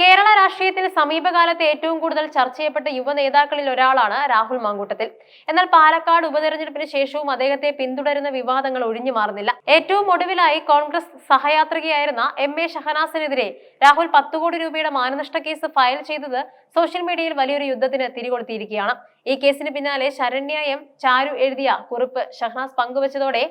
കേരള രാഷ്ട്രീയത്തിൽ സമീപകാലത്ത് ഏറ്റവും കൂടുതൽ ചർച്ച ചെയ്യപ്പെട്ട യുവ നേതാക്കളിൽ ഒരാളാണ് രാഹുൽ മാങ്കൂട്ടത്തിൽ. എന്നാൽ പാലക്കാട് ഉപതെരഞ്ഞെടുപ്പിന് ശേഷവും അദ്ദേഹത്തെ പിന്തുടരുന്ന വിവാദങ്ങൾ ഒഴിഞ്ഞു മാറുന്നില്ല. ഏറ്റവും ഒടുവിലായി കോൺഗ്രസ് സഹയാത്രികയായിരുന്ന എം.എ. ഷഹനാസിനെതിരെ രാഹുൽ 10 കോടി രൂപയുടെ മാനനഷ്ട കേസ് ഫയൽ ചെയ്തത് സോഷ്യൽ മീഡിയയിൽ വലിയൊരു യുദ്ധത്തിന് തിരികൊളുത്തിയിരിക്കുകയാണ്. ഈ കേസിന് പിന്നാലെ ശരണ്യ എം. ചാരു എഴുതിയ കുറിപ്പ് ഷഹനാസ് പങ്കുവച്ചതോടെ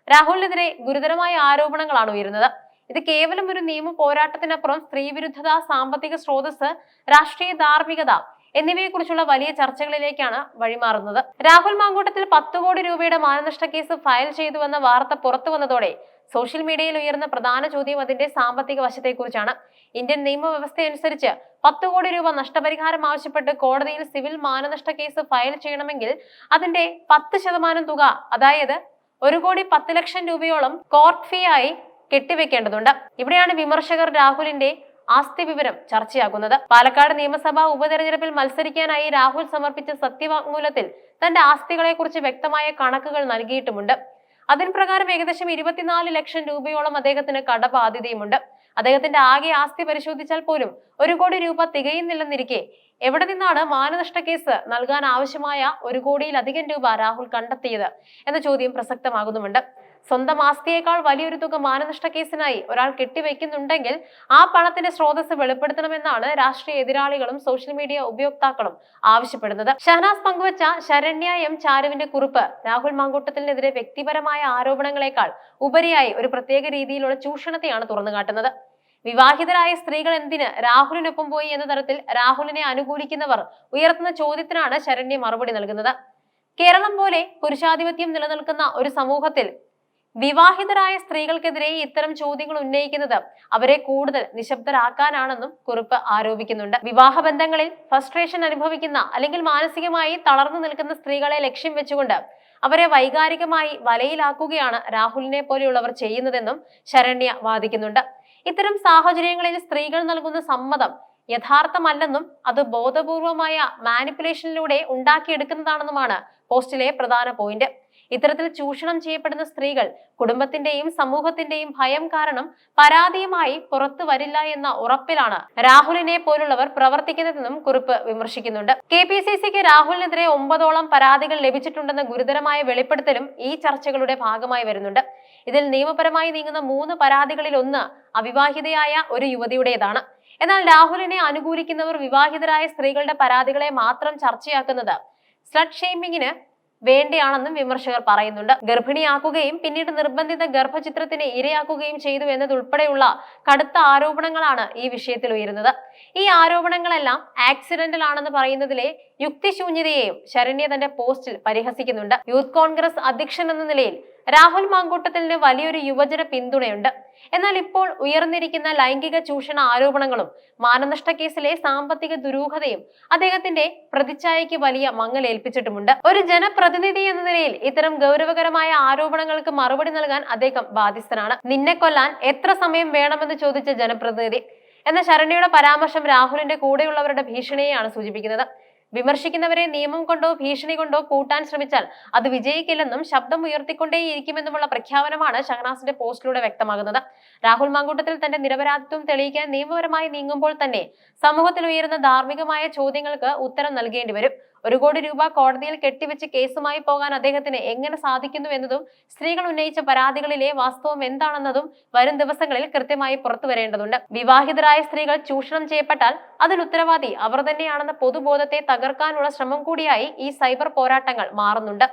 രാഹുലിനെതിരെ ഗുരുതരമായ ആരോപണങ്ങളാണ് ഉയരുന്നത്. ഇത് കേവലം ഒരു നിയമ പോരാട്ടത്തിനപ്പുറം സ്ത്രീവിരുദ്ധത, സാമ്പത്തിക സ്രോതസ്, രാഷ്ട്രീയ ധാർമ്മികത എന്നിവയെക്കുറിച്ചുള്ള വലിയ ചർച്ചകളിലേക്കാണ് വഴിമാറുന്നത്. രാഹുൽ മാങ്കൂട്ടത്തിൽ 10 കോടി രൂപയുടെ മാനനഷ്ട കേസ് ഫയൽ ചെയ്തുവെന്ന വാർത്ത പുറത്തു വന്നതോടെ സോഷ്യൽ മീഡിയയിൽ ഉയർന്ന പ്രധാന ചോദ്യം അതിന്റെ സാമ്പത്തിക വശത്തെക്കുറിച്ചാണ്. ഇന്ത്യൻ നിയമവ്യവസ്ഥയനുസരിച്ച് 10 കോടി രൂപ നഷ്ടപരിഹാരം ആവശ്യപ്പെട്ട് കോടതിയിൽ സിവിൽ മാനനഷ്ട കേസ് ഫയൽ ചെയ്യണമെങ്കിൽ അതിന്റെ 10% തുക, അതായത് 1,10,00,000 രൂപയോളം കോർട്ട് ഫീ ആയി കെട്ടിവെക്കേണ്ടതുണ്ട്. ഇവിടെയാണ് വിമർശകർ രാഹുലിന്റെ ആസ്തി വിവരം ചർച്ചയാക്കുന്നത്. പാലക്കാട് നിയമസഭാ ഉപതെരഞ്ഞെടുപ്പിൽ മത്സരിക്കാനായി രാഹുൽ സമർപ്പിച്ച സത്യവാങ്മൂലത്തിൽ തന്റെ ആസ്തികളെ കുറിച്ച് വ്യക്തമായ കണക്കുകൾ നൽകിയിട്ടുമുണ്ട്. അതിന് പ്രകാരം ഏകദേശം 24 ലക്ഷം രൂപയോളം അദ്ദേഹത്തിന് കടബാധ്യതയുമുണ്ട്. അദ്ദേഹത്തിന്റെ ആകെ ആസ്തി പരിശോധിച്ചാൽ പോലും 1 കോടി രൂപ തികയുന്നില്ലെന്നിരിക്കെ എവിടെ നിന്നാണ് മാനനഷ്ട കേസ് നൽകാൻ ആവശ്യമായ 1 കോടിയിലധികം രൂപ രാഹുൽ കണ്ടെത്തിയത് എന്ന ചോദ്യം പ്രസക്തമാകുന്നുമുണ്ട്. സ്വന്തം ആസ്തിയേക്കാൾ വലിയൊരു തുക മാനനഷ്ട കേസിനായി ഒരാൾ കെട്ടിവെക്കുന്നുണ്ടെങ്കിൽ ആ പണത്തിന്റെ സ്രോതസ് വെളിപ്പെടുത്തണമെന്നാണ് രാഷ്ട്രീയ എതിരാളികളും സോഷ്യൽ മീഡിയ ഉപയോക്താക്കളും ആവശ്യപ്പെടുന്നത്. ഷഹനാസ് പങ്കുവച്ച ശരണ്യ എം. ചാരുവിന്റെ കുറിപ്പ് രാഹുൽ മാങ്കൂട്ടത്തിനെതിരെ വ്യക്തിപരമായ ആരോപണങ്ങളെക്കാൾ ഉപരിയായി ഒരു പ്രത്യേക രീതിയിലുള്ള ചൂഷണത്തെയാണ് തുറന്നുകാട്ടുന്നത്. വിവാഹിതരായ സ്ത്രീകൾ എന്തിന് രാഹുലിനൊപ്പം പോയി എന്ന തരത്തിൽ രാഹുലിനെ അനുകൂലിക്കുന്നവർ ഉയർത്തുന്ന ചോദ്യത്തിനാണ് ശരണ്യ മറുപടി നൽകുന്നത്. കേരളം പോലെ പുരുഷാധിപത്യം നിലനിൽക്കുന്ന ഒരു സമൂഹത്തിൽ വിവാഹിതരായ സ്ത്രീകൾക്കെതിരെ ഇത്തരം ചോദ്യങ്ങൾ ഉന്നയിക്കുന്നത് അവരെ കൂടുതൽ നിശബ്ദരാക്കാനാണെന്നും കുറിപ്പ് ആരോപിക്കുന്നുണ്ട്. വിവാഹ ബന്ധങ്ങളിൽ ഫ്രസ്ട്രേഷൻ അനുഭവിക്കുന്ന അല്ലെങ്കിൽ മാനസികമായി തളർന്നു നിൽക്കുന്ന സ്ത്രീകളെ ലക്ഷ്യം വെച്ചുകൊണ്ട് അവരെ വൈകാരികമായി വലയിലാക്കുകയാണ് രാഹുലിനെ പോലെയുള്ളവർ ചെയ്യുന്നതെന്നും ശരണ്യ വാദിക്കുന്നുണ്ട്. ഇത്തരം സാഹചര്യങ്ങളിൽ സ്ത്രീകൾ നൽകുന്ന സമ്മതം യഥാർത്ഥമല്ലെന്നും അത് ബോധപൂർവമായ മാനിപ്പുലേഷനിലൂടെ ഉണ്ടാക്കിയെടുക്കുന്നതാണെന്നുമാണ് പോസ്റ്റിലെ പ്രധാന പോയിന്റ്. ഇത്തരത്തിൽ ചൂഷണം ചെയ്യപ്പെടുന്ന സ്ത്രീകൾ കുടുംബത്തിന്റെയും സമൂഹത്തിന്റെയും ഭയം കാരണം പരാതിയുമായി പുറത്തു വരില്ല എന്ന ഉറപ്പിലാണ് രാഹുലിനെ പോലുള്ളവർ പ്രവർത്തിക്കുന്നതെന്നും കുറിപ്പ് വിമർശിക്കുന്നുണ്ട്. KPCCക്ക് രാഹുലിനെതിരെ 9ഓളം പരാതികൾ ലഭിച്ചിട്ടുണ്ടെന്ന ഗുരുതരമായ വെളിപ്പെടുത്തലും ഈ ചർച്ചകളുടെ ഭാഗമായി വരുന്നുണ്ട്. ഇതിൽ നിയമപരമായി നീങ്ങുന്ന 3 പരാതികളിൽ ഒന്ന് അവിവാഹിതയായ ഒരു യുവതിയുടേതാണ്. എന്നാൽ രാഹുലിനെ അനുകൂലിക്കുന്നവർ വിവാഹിതരായ സ്ത്രീകളുടെ പരാതികളെ മാത്രം ചർച്ചയാക്കുന്നത് സ്ലട്ട് ഷെയ്മിങ്ങിന് വേണ്ടിയാണെന്നും വിമർശകർ പറയുന്നുണ്ട്. ഗർഭിണിയാക്കുകയും പിന്നീട് നിർബന്ധിത ഗർഭചിത്രത്തിന് ഇരയാക്കുകയും ചെയ്തു എന്നതുൾപ്പെടെയുള്ള കടുത്ത ആരോപണങ്ങളാണ് ഈ വിഷയത്തിൽ ഉയരുന്നത്. ഈ ആരോപണങ്ങളെല്ലാം ആക്സിഡന്റൽ ആണെന്ന് പറയുന്നതിലെ യുക്തിശൂന്യതയെയും ശരണ്യ തന്റെ പോസ്റ്റിൽ പരിഹസിക്കുന്നുണ്ട്. യൂത്ത് കോൺഗ്രസ് അധ്യക്ഷൻ എന്ന നിലയിൽ രാഹുൽ മാങ്കൂട്ടത്തിന് വലിയൊരു യുവജന പിന്തുണയുണ്ട്. എന്നാൽ ഇപ്പോൾ ഉയർന്നിരിക്കുന്ന ലൈംഗിക ചൂഷണ ആരോപണങ്ങളും മാനനഷ്ട കേസിലെ സാമ്പത്തിക ദുരൂഹതയും അദ്ദേഹത്തിന്റെ പ്രതിച്ഛായയ്ക്ക് വലിയ മങ്ങലേൽപ്പിച്ചിട്ടുമുണ്ട്. ഒരു ജനപ്രതിനിധി എന്ന നിലയിൽ ഇത്തരം ഗൗരവകരമായ ആരോപണങ്ങൾക്ക് മറുപടി നൽകാൻ അദ്ദേഹം ബാധ്യസ്ഥനാണ്. നിന്നെ കൊല്ലാൻ എത്ര സമയം വേണമെന്ന് ചോദിച്ച ജനപ്രതിനിധി എന്ന ശരണ്യയുടെ പരാമർശം രാഹുലിന്റെ കൂടെയുള്ളവരുടെ ഭീഷണിയെയാണ് സൂചിപ്പിക്കുന്നത്. വിമർശിക്കുന്നവരെ നിയമം കൊണ്ടോ ഭീഷണി കൊണ്ടോ കൂട്ടാൻ ശ്രമിച്ചാൽ അത് വിജയിക്കില്ലെന്നും ശബ്ദം ഉയർത്തിക്കൊണ്ടേയിരിക്കുമെന്നുമുള്ള പ്രഖ്യാപനമാണ് ഷഹനാസിന്റെ പോസ്റ്റിലൂടെ വ്യക്തമാകുന്നത്. രാഹുൽ മാങ്കൂട്ടത്തിൽ തന്റെ നിരപരാധിത്വം തെളിയിക്കാൻ നിയമപരമായി നീങ്ങുമ്പോൾ തന്നെ സമൂഹത്തിൽ ഉയരുന്ന ധാർമ്മികമായ ചോദ്യങ്ങൾക്ക് ഉത്തരം നൽകേണ്ടി വരും. 1 കോടി രൂപ കോടതിയിൽ കെട്ടിവെച്ച് കേസുമായി പോകാൻ അദ്ദേഹത്തിന് എങ്ങനെ സാധിക്കുന്നു എന്നതും സ്ത്രീകൾ ഉന്നയിച്ച പരാതികളിലെ വാസ്തവം എന്താണെന്നതും വരും ദിവസങ്ങളിൽ കൃത്യമായി പുറത്തു വരേണ്ടതുണ്ട്. വിവാഹിതരായ സ്ത്രീകൾ ചൂഷണം ചെയ്യപ്പെട്ടാൽ അതിന് ഉത്തരവാദി അവർ തന്നെയാണെന്ന പൊതുബോധത്തെ തകർക്കാനുള്ള ശ്രമം കൂടിയായി ഈ സൈബർ പോരാട്ടങ്ങൾ മാറുന്നുണ്ട്.